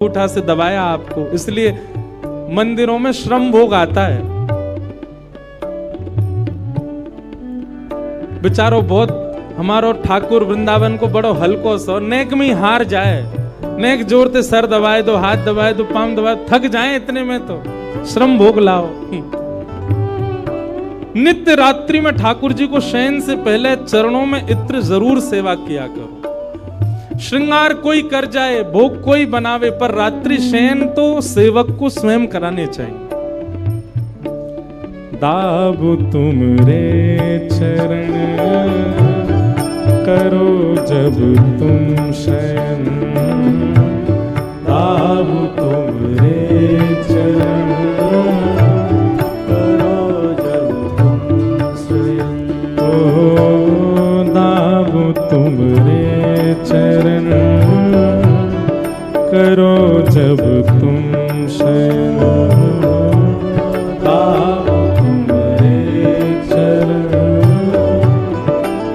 अंगूठा से दबाया आपको, इसलिए मंदिरों में श्रम भोग आता है। बेचारो बहुत हमारो ठाकुर वृंदावन को बड़ो हल्को सो नेक में हार जाए, नेक जोर से सर दबाए दो, हाथ दबाए दो, पाम दबाए, थक जाए इतने में तो श्रम भोग लाओ। नित्य रात्रि में ठाकुर जी को शयन से पहले चरणों में इत्र जरूर सेवा किया करो। श्रृंगार कोई कर जाए, भोग कोई बनावे, पर रात्रि शयन तो सेवक को स्वयं कराने चाहिए। दाबु तुमरे चरण करो जब तुम शयन, दाबु तुमरे चरण करो जब तुम शयन, ओ दाबु तुमरे चरण करो जब तुम शयन, दाबु तुमरे चरण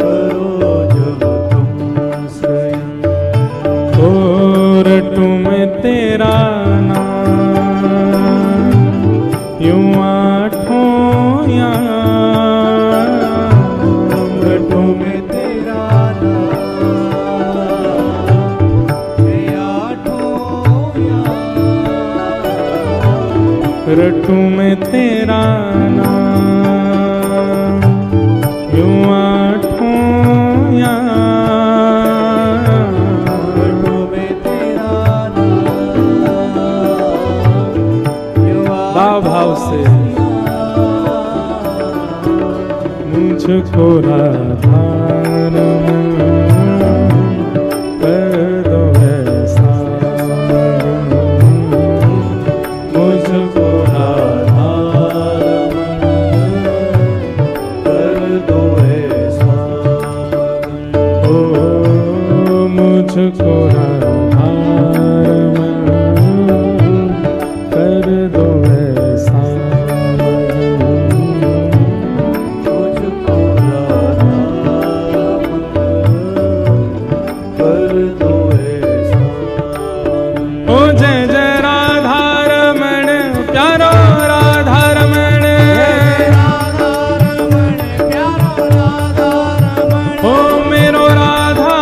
करो जब तुम शयन। ओ रटू में तेरा नाम यूं आठों याम, रटू में तेरा रटू में तेरा नाम यूं आठों याम, रटू में तेरा नाम भाव भाव से मुझको राधार कर दो ऐसा, मुझको मुझको राधार कर दो ऐसा, मुझको राधार कर दो ऐसा। ओ जय जय राधा रमण प्यारो राधा रमण, ओ मेरो राधा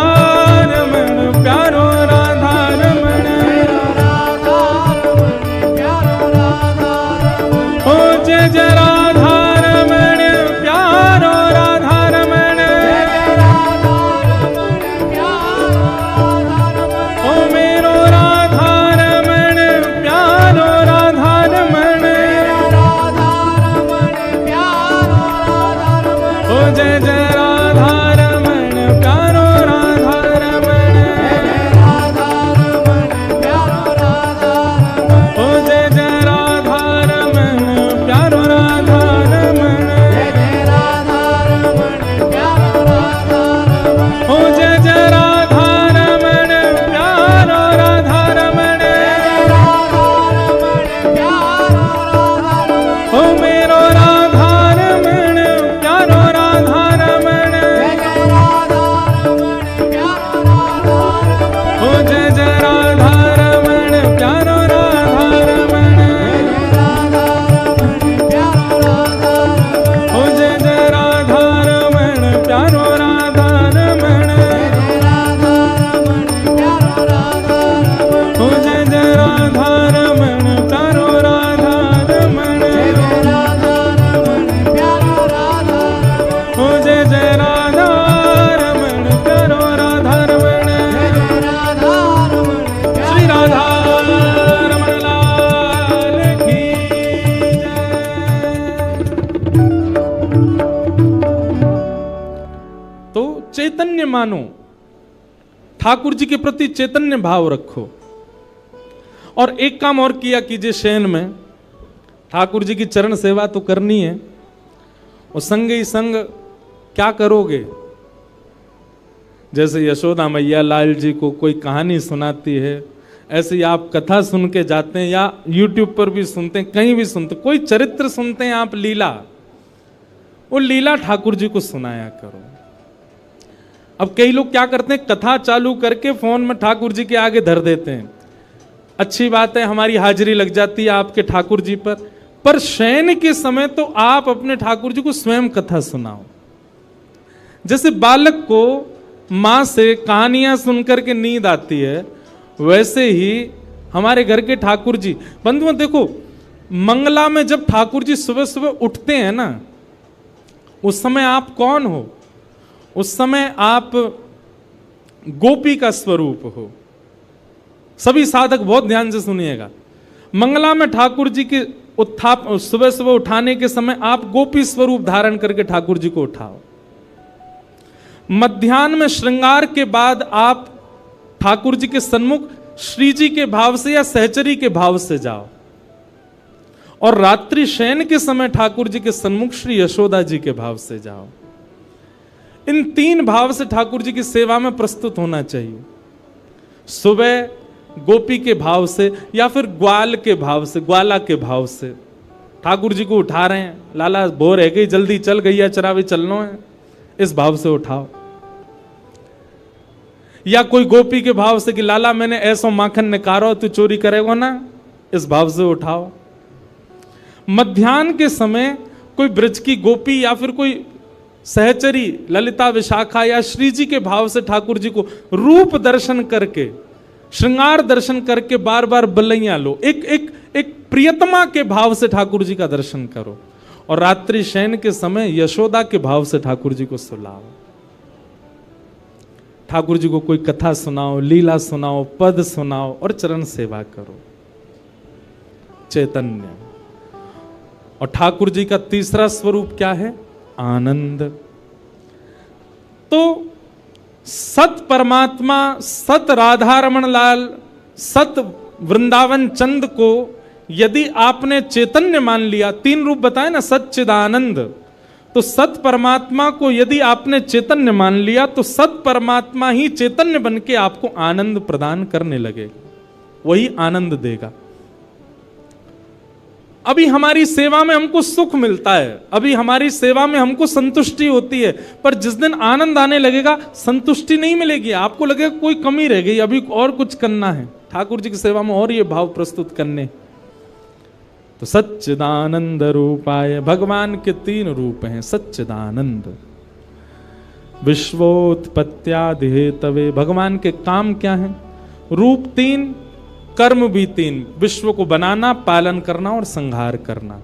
चैतन्य मानो, ठाकुर जी के प्रति चैतन्य भाव रखो। और एक काम और किया कीजिए शयन में, ठाकुर जी की चरण सेवा तो करनी है, और संग ही संग क्या करोगे, जैसे यशोदा मैया लाल जी को कोई कहानी सुनाती है, ऐसे ही आप कथा सुन के जाते हैं, या YouTube पर भी सुनते हैं, कहीं भी सुनते, कोई चरित्र सुनते हैं आप, लीला, वो लीला ठाकुर जी को सुनाया करो। अब कई लोग क्या करते हैं, कथा चालू करके फोन में ठाकुर जी के आगे धर देते हैं, अच्छी बात है, हमारी हाजिरी लग जाती है आपके ठाकुर जी पर शयन के समय तो आप अपने ठाकुर जी को स्वयं कथा सुनाओ। जैसे बालक को मां से कहानियां सुनकर के नींद आती है, वैसे ही हमारे घर के ठाकुर जी। बंधुओं देखो, मंगला में जब ठाकुर जी सुबह सुबह उठते हैं ना, उस समय आप कौन हो? उस समय आप गोपी का स्वरूप हो। सभी साधक बहुत ध्यान से सुनिएगा। मंगला में ठाकुर जी के उत्थाप, सुबह सुबह उठाने के समय आप गोपी स्वरूप धारण करके ठाकुर जी को उठाओ। मध्याह्न में श्रृंगार के बाद आप ठाकुर जी के सन्मुख श्री जी के भाव से या सहचरी के भाव से जाओ, और रात्रि शयन के समय ठाकुर जी के सन्मुख श्री यशोदा जी के भाव से जाओ। इन 3 भाव से ठाकुर जी की सेवा में प्रस्तुत होना चाहिए। सुबह गोपी के भाव से या फिर ग्वाल के भाव से, ग्वाला के भाव से ठाकुर जी को उठा रहे हैं, लाला बोर है गई, जल्दी चल गैया चरावे चलना है, इस भाव से उठाओ। या कोई गोपी के भाव से कि लाला मैंने ऐसो माखन निकारो, तू चोरी करेगा ना, इस भाव से उठाओ। मध्याह्न के समय कोई ब्रज की गोपी या फिर कोई सहचरी ललिता विशाखा या श्री जी के भाव से ठाकुर जी को रूप दर्शन करके, श्रृंगार दर्शन करके बार बार बलैया लो। एक प्रियतमा के भाव से ठाकुर जी का दर्शन करो, और रात्रि शयन के समय यशोदा के भाव से ठाकुर जी को सुलाओ। ठाकुर जी को कोई कथा सुनाओ, लीला सुनाओ, पद सुनाओ और चरण सेवा करो। चैतन्य। और ठाकुर जी का तीसरा स्वरूप क्या है? आनंद। तो सत परमात्मा, सत राधा रमन लाल, सत वृंदावन चंद को यदि आपने चैतन्य मान लिया, 3 रूप बताए ना, सच्चिदानंद, तो सत परमात्मा को यदि आपने चैतन्य मान लिया तो सत परमात्मा ही चैतन्य बन के आपको आनंद प्रदान करने लगे, वही आनंद देगा। अभी हमारी सेवा में हमको सुख मिलता है, अभी हमारी सेवा में हमको संतुष्टि होती है, पर जिस दिन आनंद आने लगेगा संतुष्टि नहीं मिलेगी, आपको लगेगा कोई कमी रह गई, अभी और कुछ करना है ठाकुर जी की सेवा में, और ये भाव प्रस्तुत करने। तो सच्चिदानंद रूपाय, भगवान के 3 रूप हैं। सच्चिदानंद, विश्वोत्पत्त्यादि हेतवे, भगवान के काम क्या है? रूप 3, कर्म भी 3, विश्व को बनाना, पालन करना और संहार करना।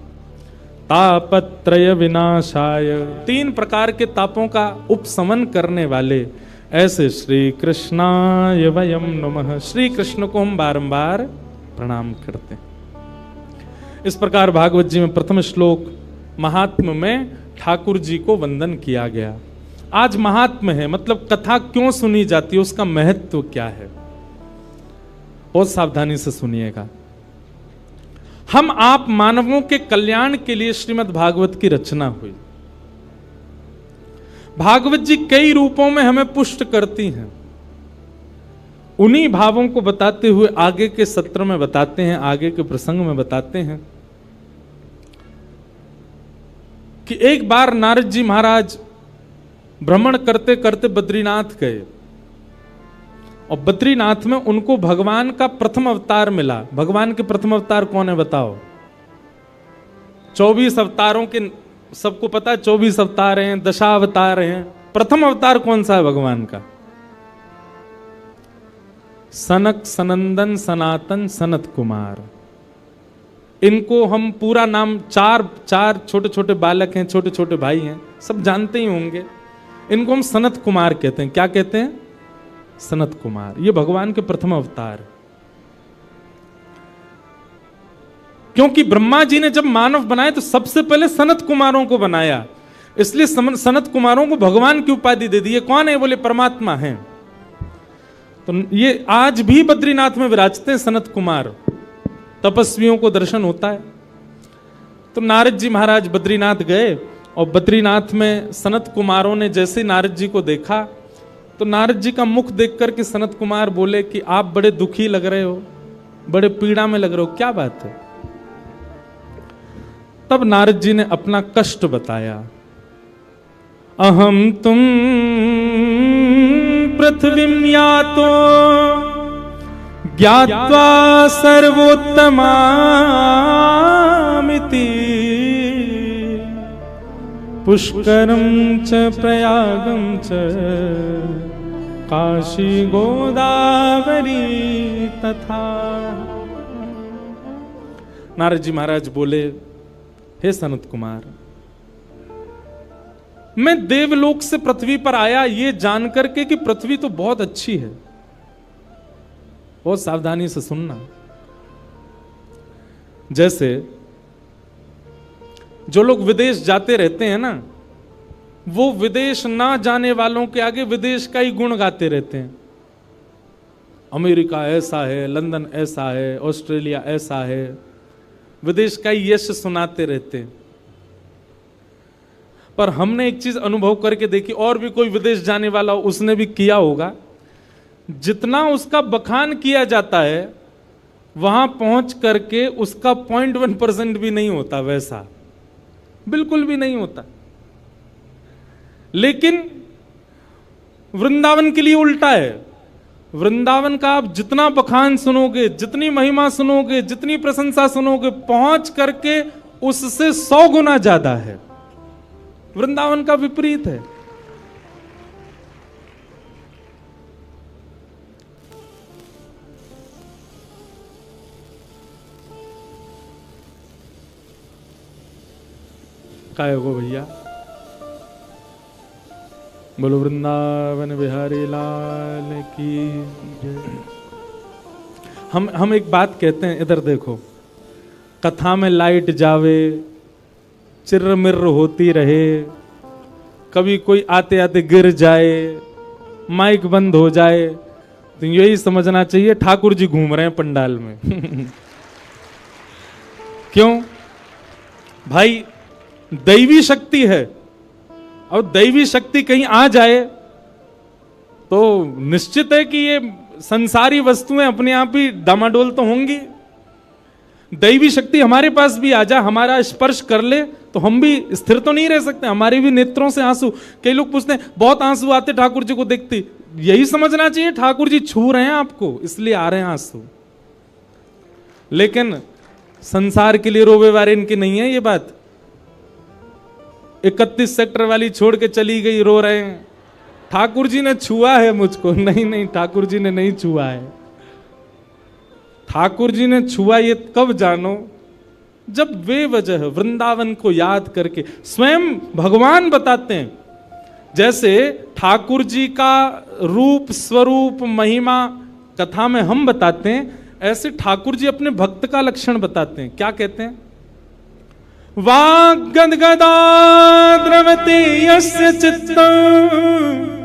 तापत्रय विनाशाय, 3 प्रकार के तापों का उपशमन करने वाले ऐसे श्री कृष्णाय वयम नमः, श्री कृष्ण को हम बारंबार प्रणाम करते हैं। इस प्रकार भागवत जी में प्रथम श्लोक महात्म में ठाकुर जी को वंदन किया गया। आज महात्म है, मतलब कथा क्यों सुनी जाती है, उसका महत्व क्या है, बहुत सावधानी से सुनिएगा। हम आप मानवों के कल्याण के लिए श्रीमद् भागवत की रचना हुई। भागवत जी कई रूपों में हमें पुष्ट करती हैं। उन्हीं भावों को बताते हुए आगे के सत्र में बताते हैं, आगे के प्रसंग में बताते हैं कि एक बार नारद जी महाराज भ्रमण करते करते बद्रीनाथ गए, और बद्रीनाथ में उनको भगवान का प्रथम अवतार मिला। भगवान के प्रथम अवतार कौन है बताओ? 24 अवतारों के सबको पता है, 24 अवतार हैं, दशावतार हैं। प्रथम अवतार कौन सा है भगवान का? सनक सनंदन सनातन सनत कुमार। इनको हम पूरा नाम, चार छोटे छोटे बालक हैं, छोटे छोटे भाई हैं, सब जानते ही होंगे। इनको हम सनत कुमार कहते हैं। क्या कहते हैं? सनत कुमार। ये भगवान के प्रथम अवतार। क्योंकि ब्रह्मा जी ने जब मानव बनाए तो सबसे पहले सनत कुमारों को बनाया, इसलिए सनत कुमारों को भगवान की उपाधि दे दी। ये कौन है? बोले परमात्मा हैं। तो ये आज भी बद्रीनाथ में विराजते हैं सनत कुमार, तपस्वियों को दर्शन होता है। तो नारद जी महाराज बद्रीनाथ गए, और बद्रीनाथ में सनत कुमारों ने जैसे नारद जी को देखा तो नारद जी का मुख देख करके सनत कुमार बोले कि आप बड़े दुखी लग रहे हो, बड़े पीड़ा में लग रहे हो, क्या बात है? तब नारद जी ने अपना कष्ट बताया। अहम तुम पृथ्वीं यातो ज्ञात्वा सर्वोत्तमामिति पुष्करं च प्रयागं च काशी गोदावरी तथा। नारद जी महाराज बोले, हे सनत कुमार, मैं देवलोक से पृथ्वी पर आया ये जानकर के कि पृथ्वी तो बहुत अच्छी है। बहुत सावधानी से सुनना। जैसे जो लोग विदेश जाते रहते हैं ना, वो विदेश ना जाने वालों के आगे विदेश का ही गुण गाते रहते हैं। अमेरिका ऐसा है, लंदन ऐसा है, ऑस्ट्रेलिया ऐसा है, विदेश का ही यश सुनाते रहते हैं। पर हमने एक चीज अनुभव करके देखी, और भी कोई विदेश जाने वाला हो उसने भी किया होगा, जितना उसका बखान किया जाता है वहां पहुंच करके उसका 0.1% भी नहीं होता, वैसा बिल्कुल भी नहीं होता। लेकिन वृंदावन के लिए उल्टा है। वृंदावन का आप जितना बखान सुनोगे, जितनी महिमा सुनोगे, जितनी प्रशंसा सुनोगे, पहुंच करके उससे 100 गुना ज्यादा है। वृंदावन का विपरीत है। काय हो भैया, बोलो वृंदावन बिहारी लाल की जय। हम एक बात कहते हैं, इधर देखो, कथा में लाइट जावे, चिर्र मिर्र होती रहे, कभी कोई आते आते गिर जाए, माइक बंद हो जाए, तो यही समझना चाहिए ठाकुर जी घूम रहे हैं पंडाल में। क्यों भाई? दैवी शक्ति है, और दैवी शक्ति कहीं आ जाए तो निश्चित है कि ये संसारी वस्तुएं अपने आप ही डामाडोल तो होंगी। दैवी शक्ति हमारे पास भी आ जाए, हमारा स्पर्श कर ले, तो हम भी स्थिर तो नहीं रह सकते। हमारे भी नेत्रों से आंसू, कई लोग पूछते हैं बहुत आंसू आते ठाकुर जी को देखते, यही समझना चाहिए ठाकुर जी छू रहे हैं आपको, इसलिए आ रहे हैं आंसू। लेकिन संसार के लिए रोवे वारे इनकी नहीं है ये बात। 31 सेक्टर वाली छोड़ के चली गई, रो रहे हैं ठाकुर जी ने छुआ है मुझको। नहीं नहीं, ठाकुर जी ने नहीं छुआ है। ठाकुर जी ने छुआ ये कब जानो, जब वे वजह वृंदावन को याद करके स्वयं भगवान बताते हैं। जैसे ठाकुर जी का रूप स्वरूप महिमा कथा में हम बताते हैं, ऐसे ठाकुर जी अपने भक्त का लक्षण बताते हैं। क्या कहते हैं? वाग्गदगदा द्रवते यस्य चित्तम्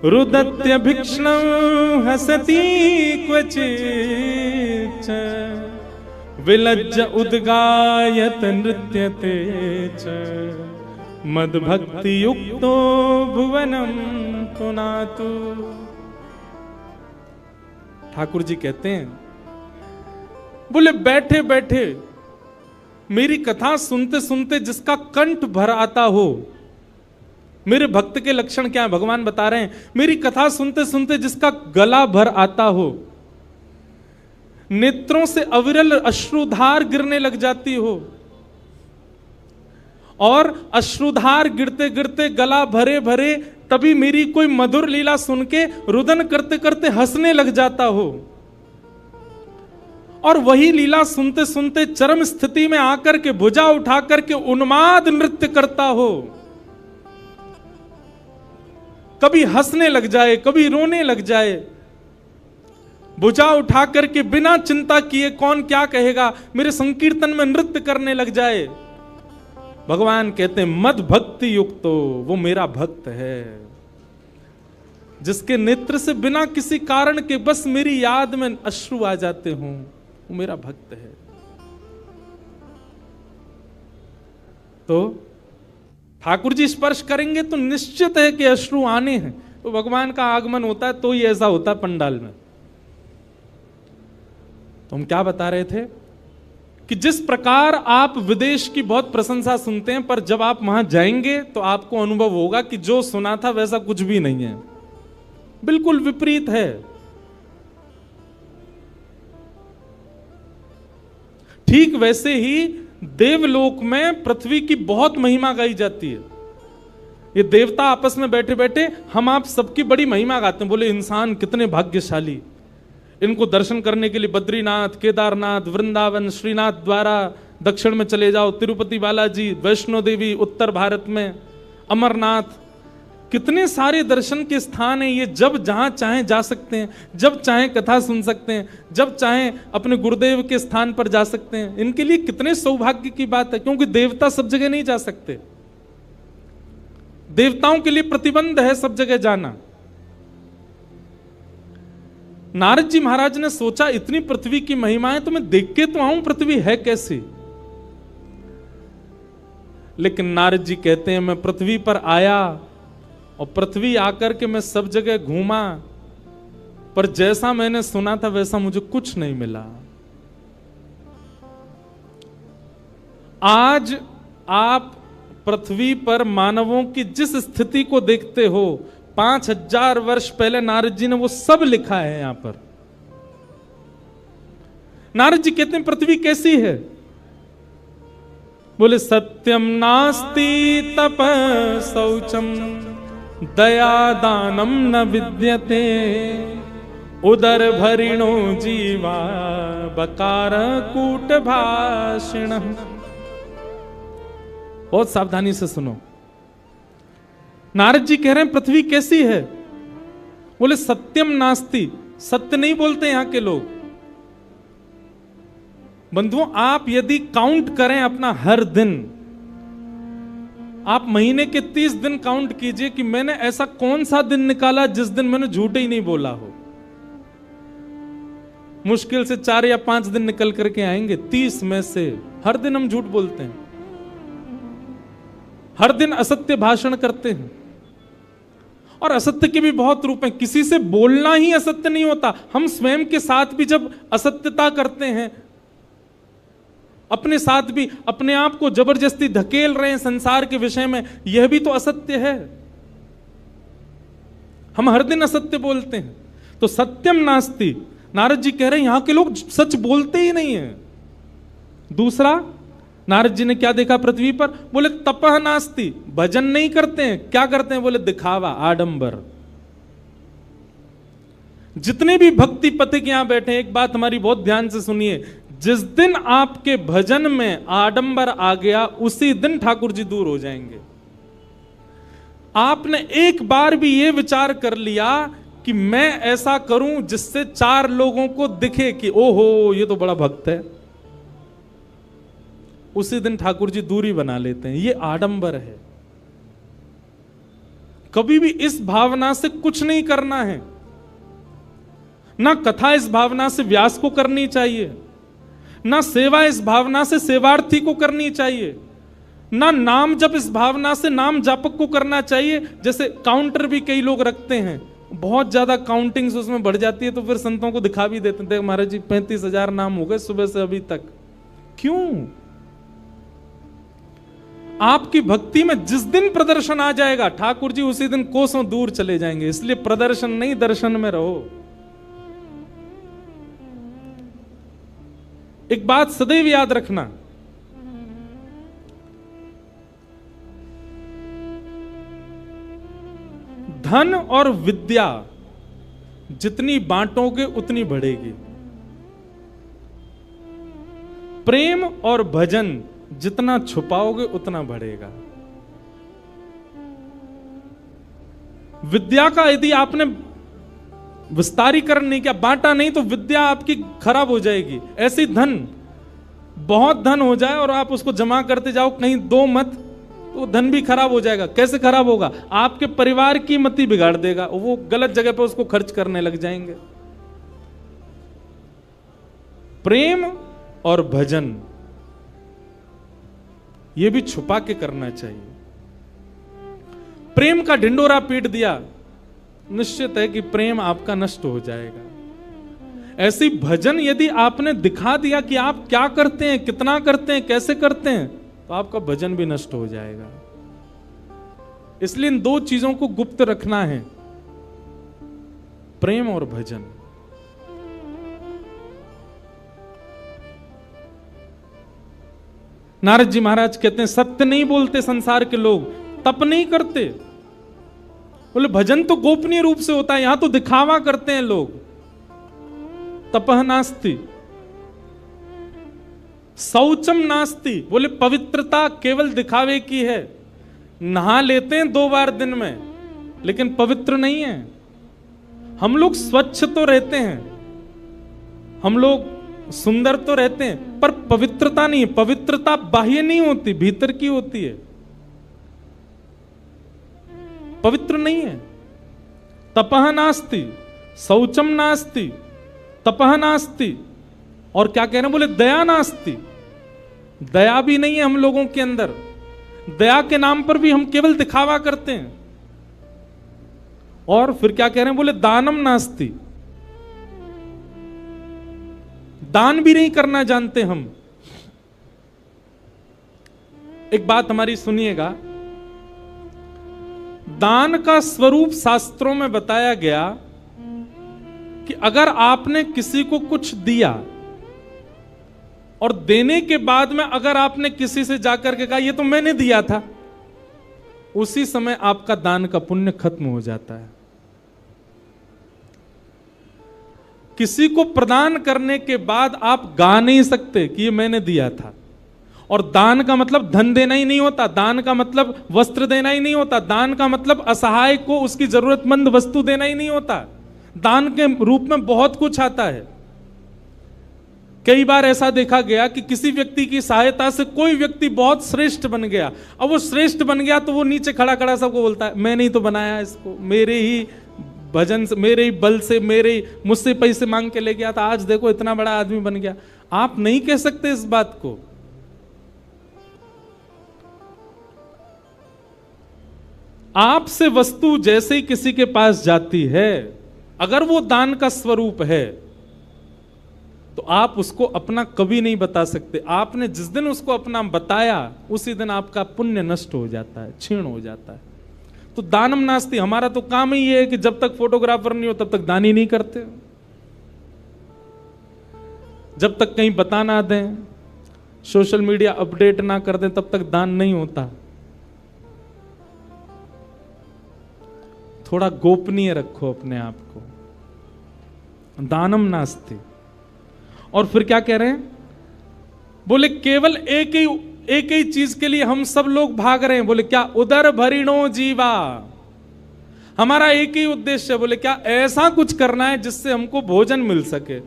रुदत्य भिक्ष्णं हसति क्वचित् विलज्ज उद्गायत नृत्यते च मद्भक्ति युक्तो भुवनम पुनातु। ठाकुर जी कहते हैं, बोले बैठे बैठे मेरी कथा सुनते सुनते जिसका कंठ भर आता हो, मेरे भक्त के लक्षण क्या है भगवान बता रहे हैं। मेरी कथा सुनते सुनते जिसका गला भर आता हो, नेत्रों से अविरल अश्रुधार गिरने लग जाती हो, और अश्रुधार गिरते गिरते गला भरे भरे तभी मेरी कोई मधुर लीला सुन के रुदन करते करते हंसने लग जाता हो, और वही लीला सुनते सुनते चरम स्थिति में आकर के भुजा उठा करके उन्माद नृत्य करता हो, कभी हंसने लग जाए कभी रोने लग जाए, भुजा उठा करके बिना चिंता किए कौन क्या कहेगा मेरे संकीर्तन में नृत्य करने लग जाए। भगवान कहते हैं मद भक्ति युक्तो, वो मेरा भक्त है, जिसके नेत्र से बिना किसी कारण के बस मेरी याद में अश्रु आ जाते हों, वो मेरा भक्त है। तो ठाकुर जी स्पर्श करेंगे तो निश्चित है कि अश्रु आने हैं। तो भगवान का आगमन होता है तो ही ऐसा होता है पंडाल में। तो हम क्या बता रहे थे कि जिस प्रकार आप विदेश की बहुत प्रशंसा सुनते हैं, पर जब आप वहां जाएंगे तो आपको अनुभव होगा कि जो सुना था वैसा कुछ भी नहीं है, बिल्कुल विपरीत है। ठीक वैसे ही देवलोक में पृथ्वी की बहुत महिमा गाई जाती है। ये देवता आपस में बैठे बैठे हम आप सबकी बड़ी महिमा गाते हैं, बोले इंसान कितने भाग्यशाली, इनको दर्शन करने के लिए बद्रीनाथ, केदारनाथ, वृंदावन, श्रीनाथ द्वारा दक्षिण में चले जाओ, तिरुपति बालाजी, वैष्णो देवी उत्तर भारत में, अमरनाथ, कितने सारे दर्शन के स्थान हैं। ये जब जहां चाहें जा सकते हैं, जब चाहें कथा सुन सकते हैं, जब चाहें अपने गुरुदेव के स्थान पर जा सकते हैं। इनके लिए कितने सौभाग्य की बात है, क्योंकि देवता सब जगह नहीं जा सकते, देवताओं के लिए प्रतिबंध है सब जगह जाना। नारद जी महाराज ने सोचा इतनी पृथ्वी की महिमाएं तो मैं देख के तो आऊं पृथ्वी है कैसी। लेकिन नारद जी कहते हैं मैं पृथ्वी पर आया और पृथ्वी आकर के मैं सब जगह घूमा, पर जैसा मैंने सुना था वैसा मुझे कुछ नहीं मिला। आज आप पृथ्वी पर मानवों की जिस स्थिति को देखते हो, 5000 वर्ष पहले नारद जी ने वो सब लिखा है यहां पर। नारद जी कहते हैं पृथ्वी कैसी है, बोले सत्यम नास्ति तप शौचम दया दानम न विद्यते उदर भरिणो जीवा बकार कूट भाषिण। बहुत सावधानी से सुनो, नारद जी कह रहे हैं पृथ्वी कैसी है, बोले सत्यम नास्ति, सत्य नहीं बोलते यहां के लोग। बंधुओं, आप यदि काउंट करें अपना हर दिन, आप महीने के 30 दिन काउंट कीजिए कि मैंने ऐसा कौन सा दिन निकाला जिस दिन मैंने झूठ ही नहीं बोला हो। मुश्किल से 4 या 5 दिन निकल करके आएंगे 30 में से। हर दिन हम झूठ बोलते हैं, हर दिन असत्य भाषण करते हैं, और असत्य के भी बहुत रूप हैं। किसी से बोलना ही असत्य नहीं होता, हम स्वयं के साथ भी जब असत्यता करते हैं, अपने साथ भी अपने आप को जबरदस्ती धकेल रहे हैं संसार के विषय में, यह भी तो असत्य है। हम हर दिन असत्य बोलते हैं, तो सत्यम नास्ति। नारद जी कह रहे हैं यहां के लोग सच बोलते ही नहीं है। दूसरा, नारद जी ने क्या देखा पृथ्वी पर, बोले तपह नास्ति, भजन नहीं करते हैं। क्या करते हैं, बोले दिखावा, आडंबर। जितने भी भक्ति पथिक यहां बैठे हैं, एक बात हमारी बहुत ध्यान से सुनिए, जिस दिन आपके भजन में आडंबर आ गया उसी दिन ठाकुर जी दूर हो जाएंगे। आपने एक बार भी यह विचार कर लिया कि मैं ऐसा करूं जिससे 4 लोगों को दिखे कि ओहो ये तो बड़ा भक्त है, उसी दिन ठाकुर जी दूरी बना लेते हैं। ये आडंबर है। कभी भी इस भावना से कुछ नहीं करना है। ना कथा इस भावना से व्यास को करनी चाहिए, ना सेवा इस भावना से सेवार्थी को करनी चाहिए, ना नाम जप इस भावना से नाम जापक को करना चाहिए। जैसे काउंटर भी कई लोग रखते हैं, बहुत ज्यादा काउंटिंग्स उसमें बढ़ जाती है, तो फिर संतों को दिखा भी देते थे, महाराज जी 35,000 नाम हो गए सुबह से अभी तक। क्यों? आपकी भक्ति में जिस दिन प्रदर्शन आ जाएगा ठाकुर जी उसी दिन कोसों दूर चले जाएंगे। इसलिए प्रदर्शन नहीं, दर्शन में रहो। एक बात सदैव याद रखना, धन और विद्या जितनी बांटोगे उतनी बढ़ेगी, प्रेम और भजन जितना छुपाओगे उतना बढ़ेगा। विद्या का यदि आपने विस्तारीकरण नहीं किया, बांटा नहीं, तो विद्या आपकी खराब हो जाएगी। ऐसी धन, बहुत धन हो जाए और आप उसको जमा करते जाओ, कहीं दो मत, तो धन भी खराब हो जाएगा। कैसे खराब होगा? आपके परिवार की मति बिगाड़ देगा, वो गलत जगह पे उसको खर्च करने लग जाएंगे। प्रेम और भजन ये भी छुपा के करना चाहिए। प्रेम का ढिंडोरा पीट दिया, निश्चित है कि प्रेम आपका नष्ट हो जाएगा। ऐसी भजन यदि आपने दिखा दिया कि आप क्या करते हैं, कितना करते हैं, कैसे करते हैं, तो आपका भजन भी नष्ट हो जाएगा। इसलिए इन 2 चीजों को गुप्त रखना है, प्रेम और भजन। नारद जी महाराज कहते हैं सत्य नहीं बोलते संसार के लोग, तप नहीं करते। बोले भजन तो गोपनीय रूप से होता है, यहां तो दिखावा करते हैं लोग। तपः नास्ति शौचम नास्ति, बोले पवित्रता केवल दिखावे की है। नहा लेते हैं 2 बार दिन में, लेकिन पवित्र नहीं है। हम लोग स्वच्छ तो रहते हैं, हम लोग सुंदर तो रहते हैं, पर पवित्रता नहीं। पवित्रता बाह्य नहीं होती, भीतर की होती है। पवित्र नहीं है। तपः नास्ति शौचम नास्ति तपः नास्ति, और क्या कह रहे हैं, बोले दया नास्ति, दया भी नहीं है हम लोगों के अंदर। दया के नाम पर भी हम केवल दिखावा करते हैं। और फिर क्या कह रहे हैं, बोले दानम नास्ति, दान भी नहीं करना जानते हम। एक बात हमारी सुनिएगा, दान का स्वरूप शास्त्रों में बताया गया कि अगर आपने किसी को कुछ दिया और देने के बाद में अगर आपने किसी से जाकर के कहा ये तो मैंने दिया था, उसी समय आपका दान का पुण्य खत्म हो जाता है। किसी को प्रदान करने के बाद आप गा नहीं सकते कि ये मैंने दिया था। और दान का मतलब धन देना ही नहीं होता, दान का मतलब वस्त्र देना ही नहीं होता, दान का मतलब असहाय को उसकी जरूरतमंद वस्तु देना ही नहीं होता। दान के रूप में बहुत कुछ आता है। कई बार ऐसा देखा गया कि किसी व्यक्ति की सहायता से कोई व्यक्ति बहुत श्रेष्ठ बन गया। अब वो श्रेष्ठ बन गया तो वो नीचे खड़ा खड़ा सबको बोलता है मैंने ही तो बनाया इसको, मेरे ही भजन से, मेरे ही बल से, मुझसे पैसे मांग के ले गया था, आज देखो इतना बड़ा आदमी बन गया। आप नहीं कह सकते इस बात को। आपसे वस्तु जैसे ही किसी के पास जाती है, अगर वो दान का स्वरूप है तो आप उसको अपना कभी नहीं बता सकते। आपने जिस दिन उसको अपना बताया उसी दिन आपका पुण्य नष्ट हो जाता है, क्षीण हो जाता है। तो दानम नास्ति, हमारा तो काम ही है कि जब तक फोटोग्राफर नहीं हो तब तक दान ही नहीं करते। जब तक कहीं बता ना दें, सोशल मीडिया अपडेट ना कर दें, तब तक दान नहीं होता। थोड़ा गोपनीय रखो अपने आप को। दानम नास्ति। और फिर क्या कह रहे हैं, बोले केवल एक ही चीज के लिए हम सब लोग भाग रहे हैं। बोले क्या, उदर भरिणो जीवा, हमारा एक ही उद्देश्य है। बोले क्या, ऐसा कुछ करना है जिससे हमको भोजन मिल सके।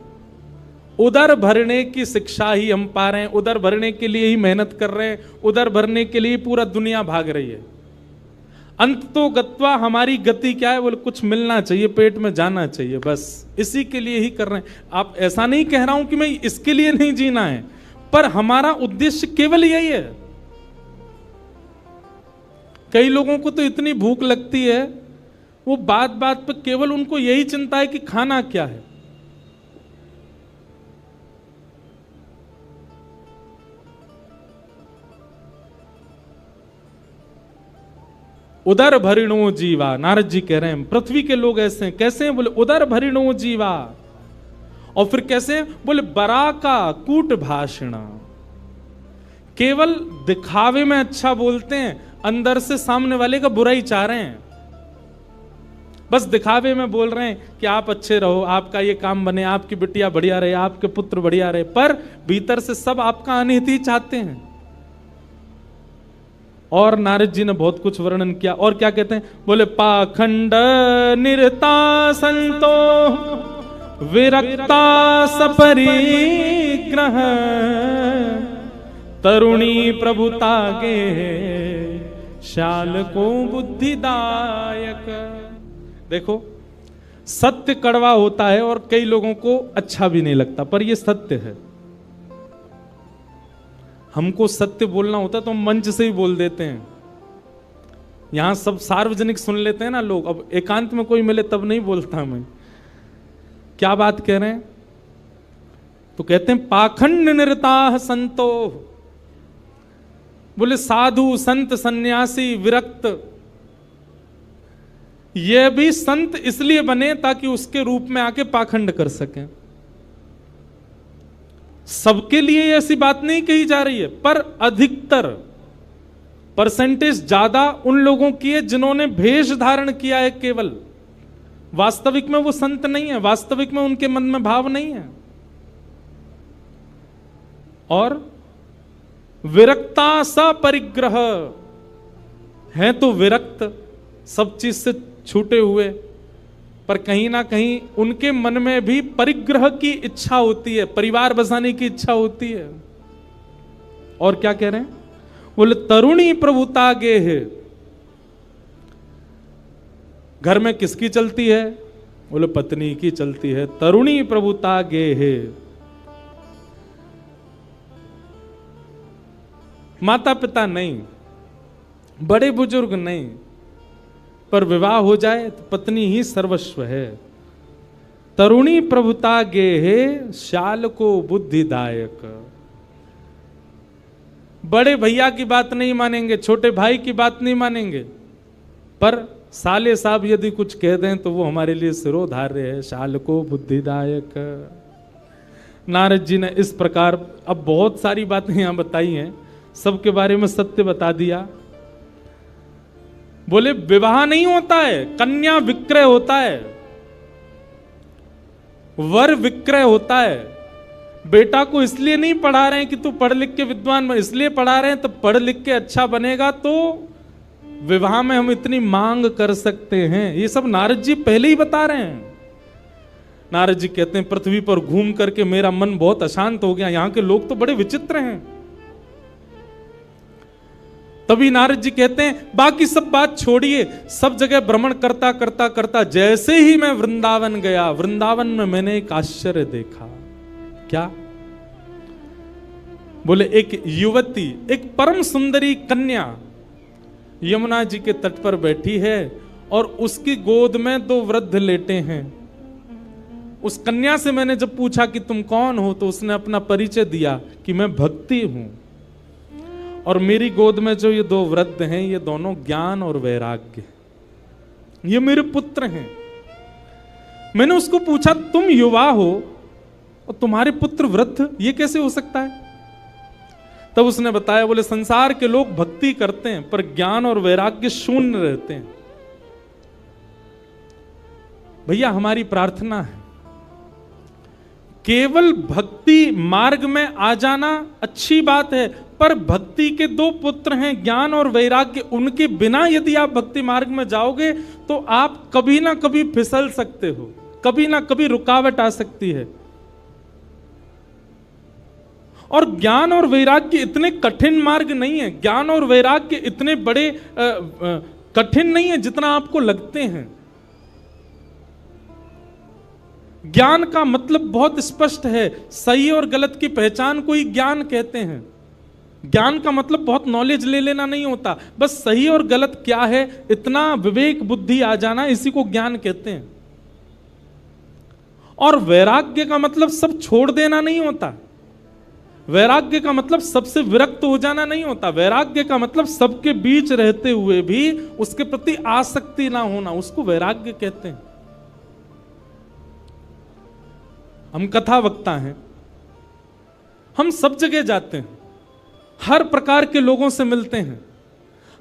उदर भरने की शिक्षा ही हम पा रहे हैं, उदर भरने के लिए ही मेहनत कर रहे हैं, उदर भरने के लिए पूरा दुनिया भाग रही है। अंत तो गत्वा, हमारी गति क्या है, बोले कुछ मिलना चाहिए, पेट में जाना चाहिए, बस इसी के लिए ही कर रहे हैं। आप ऐसा नहीं कह रहा हूं कि मैं इसके लिए नहीं जीना है, पर हमारा उद्देश्य केवल यही है। कई लोगों को तो इतनी भूख लगती है, वो बात बात पे केवल उनको यही चिंता है कि खाना क्या है। उदर भरिणो जीवा, नारद जी कह रहे हैं पृथ्वी के लोग ऐसे हैं। कैसे हैं, बोले उदर भरिणो जीवा। और फिर कैसे, बोले बरा का कूट भाषण, केवल दिखावे में अच्छा बोलते हैं, अंदर से सामने वाले का बुरा ही चाह रहे हैं। बस दिखावे में बोल रहे हैं कि आप अच्छे रहो, आपका ये काम बने, आपकी बिटिया बढ़िया रहे, आपके पुत्र बढ़िया रहे, पर भीतर से सब आपका अनिहित ही चाहते हैं। और नारद जी ने बहुत कुछ वर्णन किया। और क्या कहते हैं, बोले पाखंड निरता संतो विरक्ता सपरिग्रह तरुणी प्रभुता के शाल को बुद्धिदायक। देखो, सत्य कड़वा होता है और कई लोगों को अच्छा भी नहीं लगता, पर यह सत्य है। हमको सत्य बोलना होता है तो हम मंच से ही बोल देते हैं। यहां सब सार्वजनिक सुन लेते हैं ना लोग, अब एकांत में कोई मिले तब नहीं बोलता मैं। क्या बात कह रहे हैं, तो कहते हैं पाखंड निरताः संतो, बोले साधु संत सन्यासी विरक्त, ये भी संत इसलिए बने ताकि उसके रूप में आके पाखंड कर सकें। सबके लिए ऐसी बात नहीं कही जा रही है, पर अधिकतर परसेंटेज ज्यादा उन लोगों की है जिन्होंने भेष धारण किया है केवल। वास्तविक में वो संत नहीं है, वास्तविक में उनके मन में भाव नहीं है। और विरक्ता सा परिग्रह है, तो विरक्त, सब चीज से छूटे हुए, पर कहीं ना कहीं उनके मन में भी परिग्रह की इच्छा होती है, परिवार बसाने की इच्छा होती है। और क्या कह रहे हैं? बोले तरुणी प्रभुता गे है। घर में किसकी चलती है? बोले पत्नी की चलती है। तरुणी प्रभुता गे है। माता पिता नहीं, बड़े बुजुर्ग नहीं, पर विवाह हो जाए तो पत्नी ही सर्वस्व है। तरुणी प्रभुता गे है, शाल को बुद्धिदायक। बड़े भैया की बात नहीं मानेंगे, छोटे भाई की बात नहीं मानेंगे, पर साले साहब यदि कुछ कह दें तो वो हमारे लिए सिरोधार्य है। शाल को बुद्धिदायक। नारद जी ने इस प्रकार अब बहुत सारी बातें यहां बताई हैं, सबके बारे में सत्य बता दिया। बोले विवाह नहीं होता है, कन्या विक्रय होता है, वर विक्रय होता है। बेटा को इसलिए नहीं पढ़ा रहे हैं कि तू पढ़ लिख के विद्वान बन, इसलिए पढ़ा रहे हैं तो पढ़ लिख के अच्छा बनेगा तो विवाह में हम इतनी मांग कर सकते हैं। ये सब नारद जी पहले ही बता रहे हैं। नारद जी कहते हैं पृथ्वी पर घूम करके मेरा मन बहुत अशांत हो गया, यहां के लोग तो बड़े विचित्र हैं। तभी नारद जी कहते हैं बाकी सब बात छोड़िए, सब जगह भ्रमण करता करता करता जैसे ही मैं वृंदावन गया, वृंदावन में मैंने एक आश्चर्य देखा। क्या? बोले एक युवती, एक परम सुंदरी कन्या यमुना जी के तट पर बैठी है और उसकी गोद में दो वृद्ध लेटे हैं। उस कन्या से मैंने जब पूछा कि तुम कौन हो, तो उसने अपना परिचय दिया कि मैं भक्ति हूं, और मेरी गोद में जो ये दो वृद्ध हैं ये दोनों ज्ञान और वैराग्य, ये मेरे पुत्र हैं। मैंने उसको पूछा तुम युवा हो और तुम्हारे पुत्र वृद्ध, ये कैसे हो सकता है? तब उसने बताया, बोले संसार के लोग भक्ति करते हैं पर ज्ञान और वैराग्य शून्य रहते हैं। भैया हमारी प्रार्थना है केवल भक्ति मार्ग में आ जाना अच्छी बात है, पर भक्ति के दो पुत्र हैं ज्ञान और वैराग्य, उनके बिना यदि आप भक्ति मार्ग में जाओगे तो आप कभी ना कभी फिसल सकते हो, कभी ना कभी रुकावट आ सकती है। और ज्ञान और वैराग्य इतने कठिन मार्ग नहीं है, ज्ञान और वैराग्य इतने बड़े कठिन नहीं है जितना आपको लगते हैं। ज्ञान का मतलब बहुत स्पष्ट है, सही और गलत की पहचान को ही ज्ञान कहते हैं। ज्ञान का मतलब बहुत नॉलेज ले लेना नहीं होता, बस सही और गलत क्या है इतना विवेक बुद्धि आ जाना, इसी को ज्ञान कहते हैं। और वैराग्य का मतलब सब छोड़ देना नहीं होता, वैराग्य का मतलब सबसे विरक्त हो जाना नहीं होता। वैराग्य का मतलब सबके बीच रहते हुए भी उसके प्रति आसक्ति ना होना, उसको वैराग्य कहते हैं। हम कथा वक्ता हैं, हम सब जगह जाते हैं, हर प्रकार के लोगों से मिलते हैं,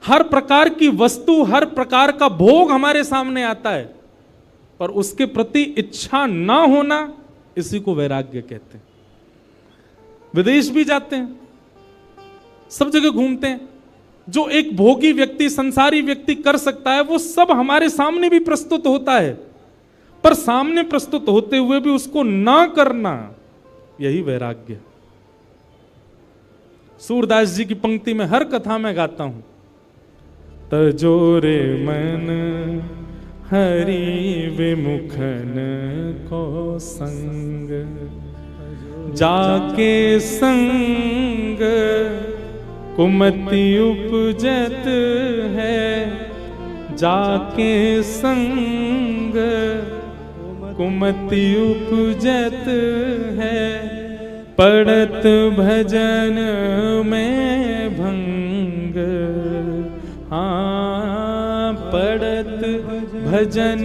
हर प्रकार की वस्तु, हर प्रकार का भोग हमारे सामने आता है, पर उसके प्रति इच्छा ना होना, इसी को वैराग्य कहते हैं। विदेश भी जाते हैं, सब जगह घूमते हैं, जो एक भोगी व्यक्ति, संसारी व्यक्ति कर सकता है वो सब हमारे सामने भी प्रस्तुत होता है, पर सामने प्रस्तुत होते हुए भी उसको ना करना, यही वैराग्य। सूरदास जी की पंक्ति में हर कथा में गाता हूं, तजोरे मन हरि विमुखन को संग, जाके संग कुमति उपजत है, जाके संग कुमति उपजत है, पड़त भजन में भंग। हाँ, पड़त भजन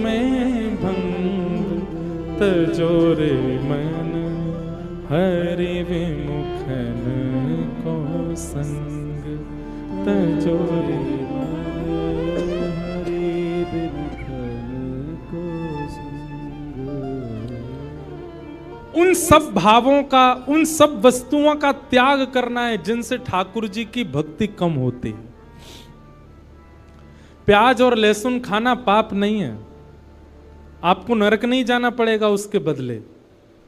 में भंग, तजोरे मन हरि विमुखन को संग तजोरे, हरि विमुखन को संग। उन सब भावों का, उन सब वस्तुओं का त्याग करना है जिनसे ठाकुर जी की भक्ति कम होती है। प्याज और लहसुन खाना पाप नहीं है, आपको नरक नहीं जाना पड़ेगा उसके बदले।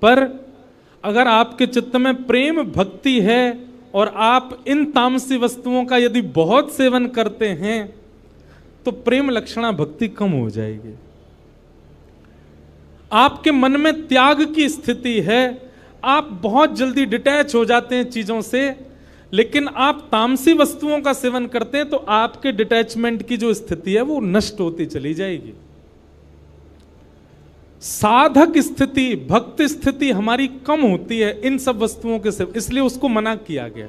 पर अगर आपके चित्त में प्रेम भक्ति है और आप इन तामसी वस्तुओं का यदि बहुत सेवन करते हैं तो प्रेम लक्षणा भक्ति कम हो जाएगी। आपके मन में त्याग की स्थिति है, आप बहुत जल्दी डिटैच हो जाते हैं चीजों से, लेकिन आप तामसी वस्तुओं का सेवन करते हैं तो आपके डिटैचमेंट की जो स्थिति है वो नष्ट होती चली जाएगी। साधक स्थिति, भक्त स्थिति हमारी कम होती है इन सब वस्तुओं के सेवन, इसलिए उसको मना किया गया।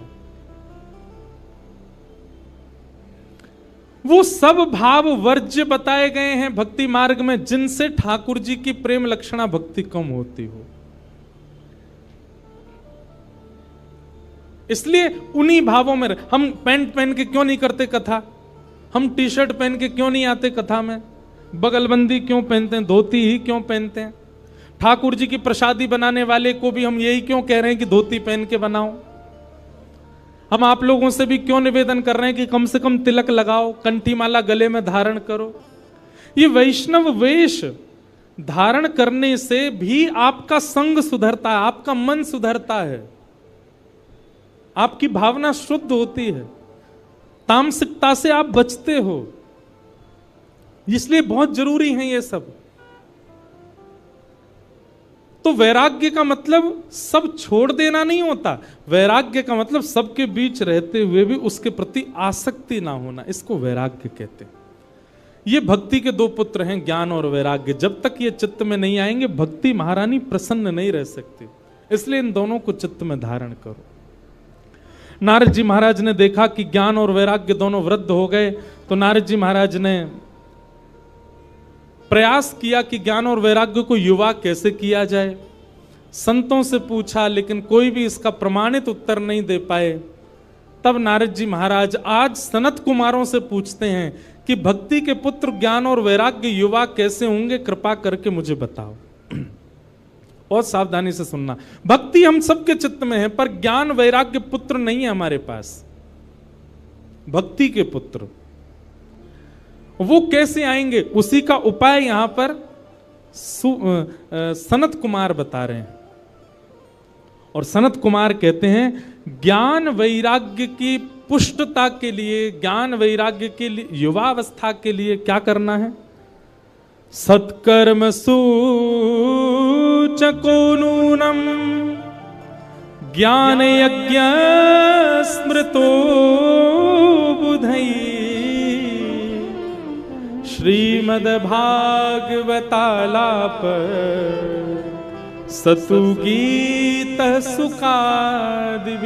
वो सब भाव वर्ज्य बताए गए हैं भक्ति मार्ग में जिनसे ठाकुर जी की प्रेम लक्षणा भक्ति कम होती हो। इसलिए उन्हीं भावों में हम पैंट पहन के क्यों नहीं करते कथा, हम टी शर्ट पहन के क्यों नहीं आते कथा में, बगलबंदी क्यों पहनते हैं, धोती ही क्यों पहनते हैं। ठाकुर जी की प्रसादी बनाने वाले को भी हम यही क्यों कह रहे हैं कि धोती पहन के बनाओ। हम आप लोगों से भी क्यों निवेदन कर रहे हैं कि कम से कम तिलक लगाओ, कंठी माला गले में धारण करो। ये वैष्णव वेश धारण करने से भी आपका संग सुधरता है, आपका मन सुधरता है, आपकी भावना शुद्ध होती है, तामसिकता से आप बचते हो। इसलिए बहुत जरूरी है ये सब। तो वैराग्य का मतलब सब छोड़ देना नहीं होता, वैराग्य का मतलब सबके बीच रहते हुए भी उसके प्रति आसक्ति ना होना, इसको वैराग्य कहते हैं। ये भक्ति के दो पुत्र हैं, ज्ञान और वैराग्य। जब तक ये चित्त में नहीं आएंगे भक्ति महारानी प्रसन्न नहीं रह सकती, इसलिए इन दोनों को चित्त में धारण करो। नारद जी महाराज ने देखा कि ज्ञान और वैराग्य दोनों वृद्ध हो गए, तो नारद जी महाराज ने प्रयास किया कि ज्ञान और वैराग्य को युवा कैसे किया जाए। संतों से पूछा लेकिन कोई भी इसका प्रमाणित उत्तर नहीं दे पाए। तब नारद जी महाराज आज सनत कुमारों से पूछते हैं कि भक्ति के पुत्र ज्ञान और वैराग्य युवा कैसे होंगे, कृपा करके मुझे बताओ। बहुत सावधानी से सुनना, भक्ति हम सबके चित्त में है पर ज्ञान वैराग्य पुत्र नहीं है हमारे पास। भक्ति के पुत्र वो कैसे आएंगे, उसी का उपाय यहां पर सनत कुमार बता रहे हैं। और सनत कुमार कहते हैं ज्ञान वैराग्य की पुष्टता के लिए, ज्ञान वैराग्य के लिए, युवावस्था के लिए क्या करना है। सत्कर्म सूचको नूनम ज्ञान यज्ञ स्मृतो बुधई श्रीमद्भागवतालाप सतु गीत सुखादि।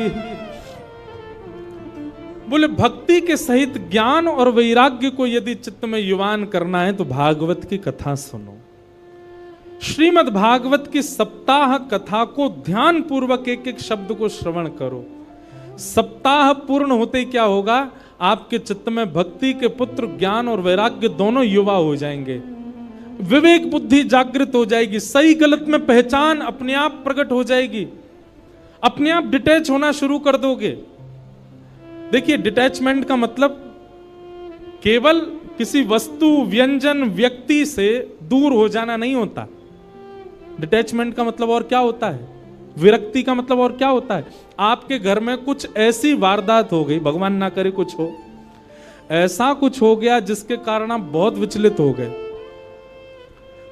बोले भक्ति के सहित ज्ञान और वैराग्य को यदि चित्त में युवान करना है तो भागवत की कथा सुनो। श्रीमद् भागवत की सप्ताह कथा को ध्यान पूर्वक एक एक शब्द को श्रवण करो। सप्ताह पूर्ण होते क्या होगा, आपके चित्त में भक्ति के पुत्र ज्ञान और वैराग्य दोनों युवा हो जाएंगे, विवेक बुद्धि जागृत हो जाएगी, सही गलत में पहचान अपने आप प्रकट हो जाएगी, अपने आप डिटैच होना शुरू कर दोगे। देखिए डिटैचमेंट का मतलब केवल किसी वस्तु व्यंजन व्यक्ति से दूर हो जाना नहीं होता। डिटैचमेंट का मतलब और क्या होता है, विरक्ति का मतलब और क्या होता है। आपके घर में कुछ ऐसी वारदात हो गई, भगवान ना करे कुछ हो, ऐसा कुछ हो गया जिसके कारण आप बहुत विचलित हो गए।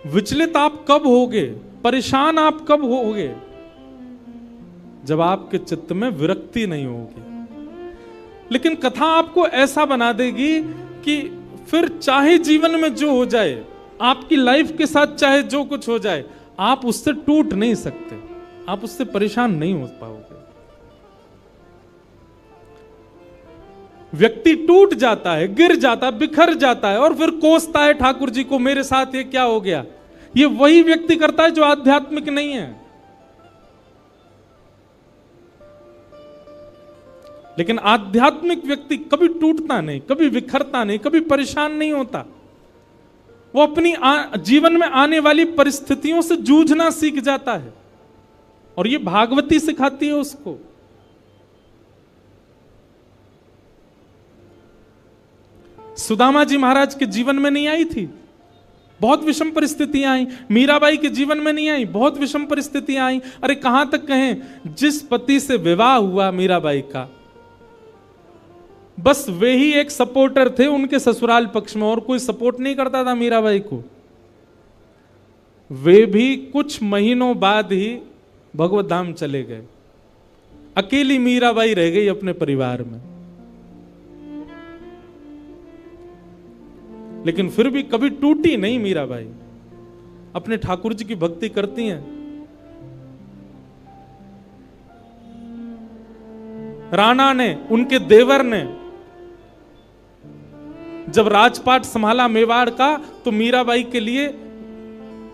विचलित आप कब होगे, परेशान आप कब होगे, जब आपके चित्त में विरक्ति नहीं होगी। लेकिन कथा आपको ऐसा बना देगी कि फिर चाहे जीवन में जो हो जाए, आपकी लाइफ के साथ चाहे जो कुछ हो जाए, आप उससे टूट नहीं सकते, आप उससे परेशान नहीं हो पाओगे। व्यक्ति टूट जाता है, गिर जाता है, बिखर जाता है और फिर कोसता है ठाकुर जी को, मेरे साथ ये क्या हो गया। ये वही व्यक्ति करता है जो आध्यात्मिक नहीं है। लेकिन आध्यात्मिक व्यक्ति कभी टूटता नहीं, कभी बिखरता नहीं, कभी परेशान नहीं होता। वो अपनी जीवन में आने वाली परिस्थितियों से जूझना सीख जाता है, और ये भागवती सिखाती है उसको। सुदामा जी महाराज के जीवन में नहीं आई थी, बहुत विषम परिस्थितियां आई। मीराबाई के जीवन में नहीं आई, बहुत विषम परिस्थितियां आई। अरे कहां तक कहें, जिस पति से विवाह हुआ मीराबाई का, बस वे ही एक सपोर्टर थे उनके ससुराल पक्ष में, और कोई सपोर्ट नहीं करता था मीराबाई को। वे भी कुछ महीनों बाद ही भगवत धाम चले गए। अकेली मीराबाई रह गई अपने परिवार में। लेकिन फिर भी कभी टूटी नहीं मीराबाई, अपने ठाकुर जी की भक्ति करती हैं। राणा ने, उनके देवर ने जब राजपाट संभाला मेवाड़ का, तो मीराबाई के लिए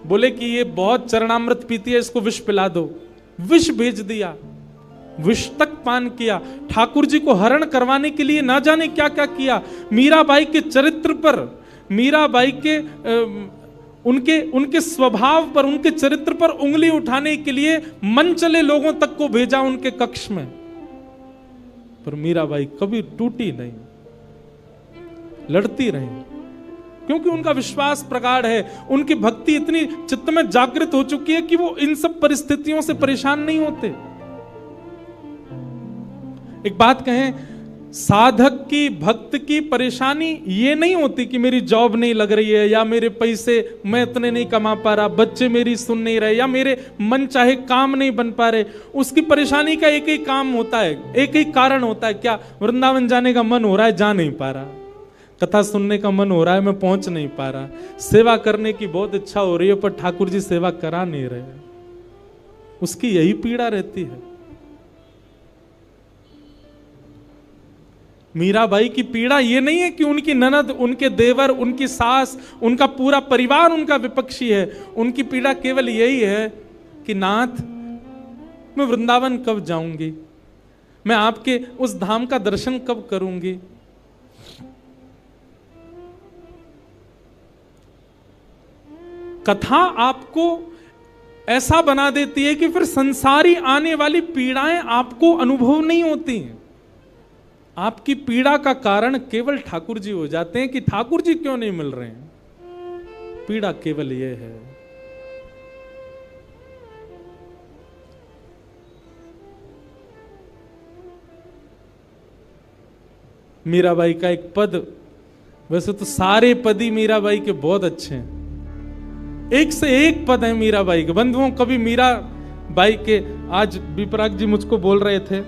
बोले कि ये बहुत चरणामृत पीती है, इसको विष पिला दो। विष भेज दिया, विष तक पान किया। ठाकुर जी को हरण करवाने के लिए ना जाने क्या क्या किया। मीराबाई के चरित्र पर, मीराबाई के उनके स्वभाव पर, उनके चरित्र पर उंगली उठाने के लिए मन चले लोगों तक को भेजा उनके कक्ष में, पर मीराबाई कभी टूटी नहीं, लड़ती रही, क्योंकि उनका विश्वास प्रगाढ़ है। उनकी भक्ति इतनी चित्त में जागृत हो चुकी है कि वो इन सब परिस्थितियों से परेशान नहीं होते। एक बात कहें, साधक की, भक्त की परेशानी ये नहीं होती कि मेरी जॉब नहीं लग रही है, या मेरे पैसे मैं इतने नहीं कमा पा रहा, बच्चे मेरी सुन नहीं रहे, या मेरे मन चाहे काम नहीं बन पा रहे। उसकी परेशानी का एक ही काम होता है, एक ही कारण होता है, क्या? वृंदावन जाने का मन हो रहा है, जा नहीं पा रहा। कथा सुनने का मन हो रहा है, मैं पहुंच नहीं पा रहा। सेवा करने की बहुत इच्छा हो रही है, पर ठाकुर जी सेवा करा नहीं रहे। उसकी यही पीड़ा रहती है। मीराबाई की पीड़ा ये नहीं है कि उनकी ननद, उनके देवर, उनकी सास, उनका पूरा परिवार उनका विपक्षी है। उनकी पीड़ा केवल यही है कि नाथ, मैं वृंदावन कब जाऊंगी, मैं आपके उस धाम का दर्शन कब करूंगी। कथा आपको ऐसा बना देती है कि फिर संसारी आने वाली पीड़ाएं आपको अनुभव नहीं होती हैं। आपकी पीड़ा का कारण केवल ठाकुर जी हो जाते हैं कि ठाकुर जी क्यों नहीं मिल रहे हैं। पीड़ा केवल ये है। मीराबाई का एक पद, वैसे तो सारे पद ही मीराबाई के बहुत अच्छे हैं, एक से एक पद है मीराबाई के। बंधुओं, कभी मीराबाई के, आज विपराग जी मुझको बोल रहे थे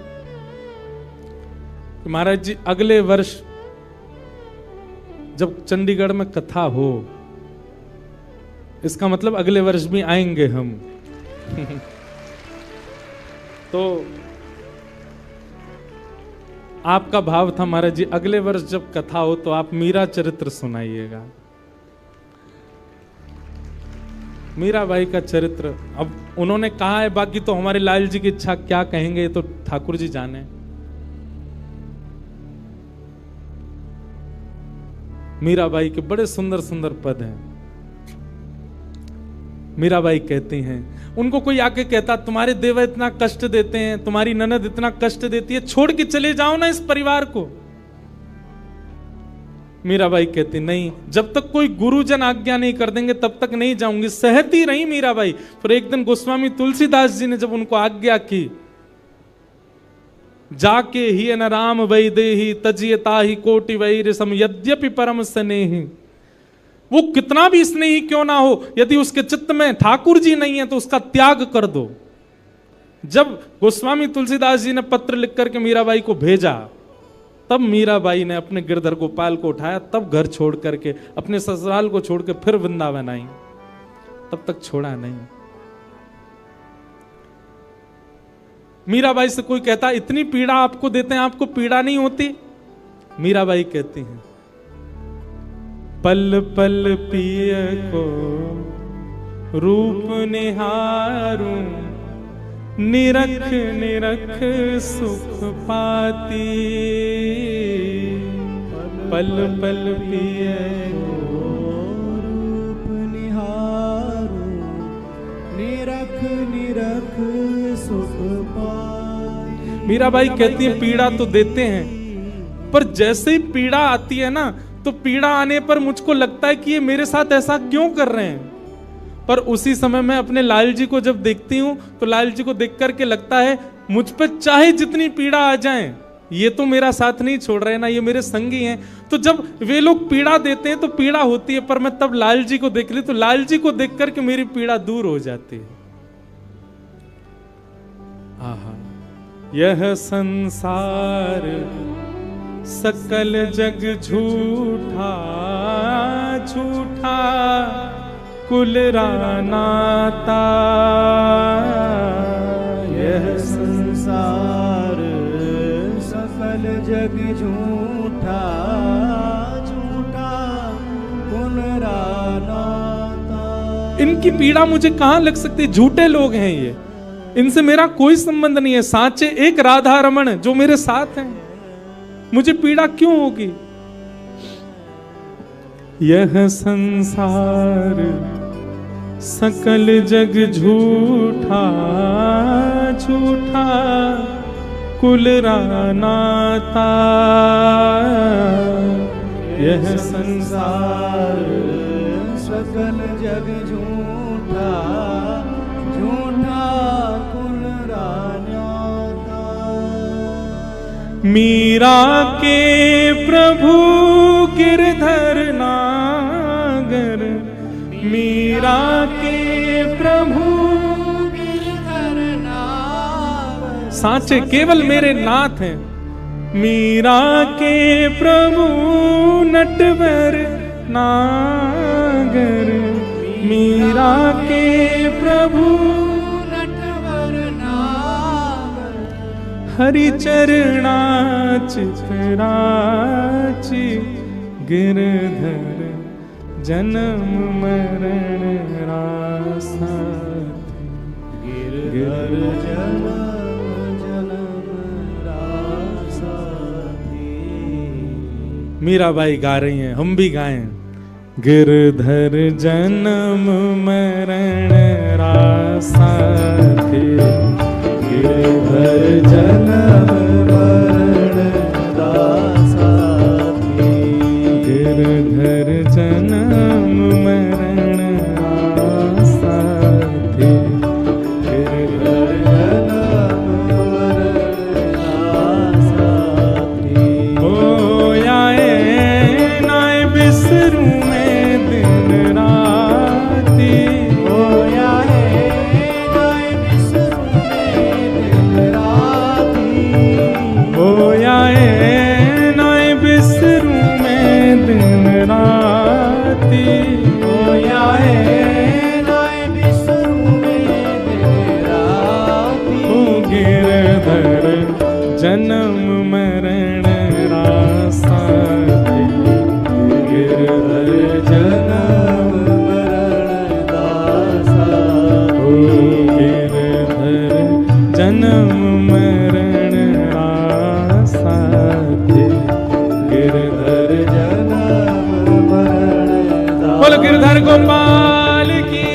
कि महाराज जी अगले वर्ष जब चंडीगढ़ में कथा हो, इसका मतलब अगले वर्ष भी आएंगे हम। तो आपका भाव था महाराज जी, अगले वर्ष जब कथा हो तो आप मीरा चरित्र सुनाइएगा। मीराबाई का चरित्र, अब उन्होंने कहा है, बाकी तो हमारे लाल जी की इच्छा, क्या कहेंगे ये तो ठाकुर जी जाने। मीराबाई के बड़े सुंदर सुंदर पद हैं। मीराबाई कहती हैं, उनको कोई आके कहता तुम्हारे देवर इतना कष्ट देते हैं, तुम्हारी ननद इतना कष्ट देती है, छोड़ के चले जाओ ना इस परिवार को। मीराबाई कहती नहीं, जब तक कोई गुरुजन आज्ञा नहीं कर देंगे तब तक नहीं जाऊंगी। सहती रही मीराबाई। फिर एक दिन गोस्वामी तुलसीदास जी ने जब उनको आज्ञा की, जाके ही न राम वैदेही तजियता ही कोटि वैरिसम यद्यपि परम स्नेही। वो कितना भी स्नेही क्यों ना हो, यदि उसके चित्त में ठाकुर जी नहीं है तो उसका त्याग कर दो। जब गोस्वामी तुलसीदास जी ने पत्र लिख करके मीराबाई को भेजा, तब मीराबाई ने अपने गिरधर गोपाल को उठाया, तब घर छोड़ करके, अपने ससुराल को छोड़ के फिर वृंदावन आई। तब तक छोड़ा नहीं। मीराबाई से कोई कहता इतनी पीड़ा आपको देते हैं, आपको पीड़ा नहीं होती? मीराबाई कहती हैं, पल पल पिय को रूप निहारूं, निरख निरख सुख पाती, पल पल पिए रूप निहारो, निरख निरख सुख पाती। मीराबाई कहती है पीड़ा तो देते हैं, पर जैसे ही पीड़ा आती है ना, तो पीड़ा आने पर मुझको लगता है कि ये मेरे साथ ऐसा क्यों कर रहे हैं। पर उसी समय मैं अपने लाल जी को जब देखती हूँ तो लाल जी को देख करके लगता है मुझ पे चाहे जितनी पीड़ा आ जाए, ये तो मेरा साथ नहीं छोड़ रहे ना, ये मेरे संगी हैं। तो जब वे लोग पीड़ा देते हैं तो पीड़ा होती है, पर मैं तब लाल जी को देख ली तो लाल जी को देख करके मेरी पीड़ा दूर हो जाती है। आहा, यह संसार सकल जग झूठा, झूठा कुल रानाता। यह संसार सकल जग झूठा, झूठा कुल रानाता। इनकी पीड़ा मुझे कहां लग सकती है? झूठे लोग हैं ये, इनसे मेरा कोई संबंध नहीं है। साचे एक राधा रमण जो मेरे साथ हैं, मुझे पीड़ा क्यों होगी? यह संसार सकल जग झूठा, झूठा कुल रानाता। यह संसार सकल जग झूठा, झूठा कुल रानाता। मीरा के प्रभु गिरधर नागर, मीरा के प्रभु गिरधर नागर। सांचे केवल मेरे नाथ हैं। मीरा के प्रभु नटवर नागर, मीरा के प्रभु नटवर नागर। हरि चरणाच चितराची, गिरधर जन्म मरण रासा। गिरधर जन्म जन्म रासा। मीराबाई गा रही हैं, हम भी गाएं। गिरधर जन्म मरण रासा थे, गिरधर जन्म मरण रासा थे। गिरधर जन्म मरण रासा थे। गिरधर जन्म मरण रासा थे। ओ आए नाय बिसरू में दिन राती, ओ आए नाय बिसरू में दिन राती। ओ आए नाय बिसरू में दिन राती। ओ आए नाय बिसरू में दिन राती। ओ गिरधर जन्म मरण रासा थे। गिरधर जन्म मरण दासा ओ गिरधर जन्म मरण रासा थे। गिरधर जन्म मरण दासा। बोलो गिरधर गोपाल की।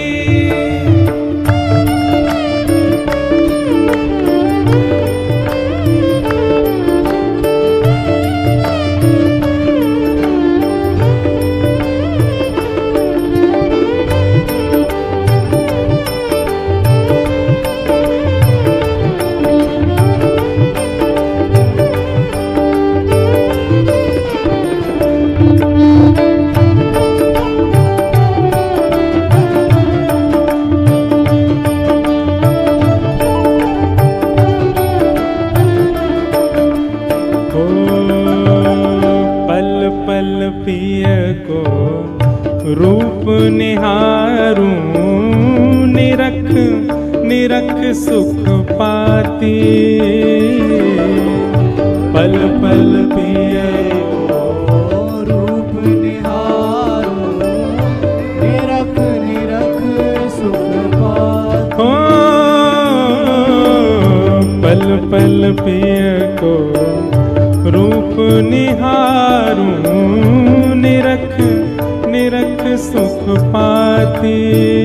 पिय को रूप निहारूं, निरख निरख सुख पाती। पल पल पिय रूप निहारूं, निरख निरख सुख पाती। को रूप निहारूं, निरख निरख सुख पाती।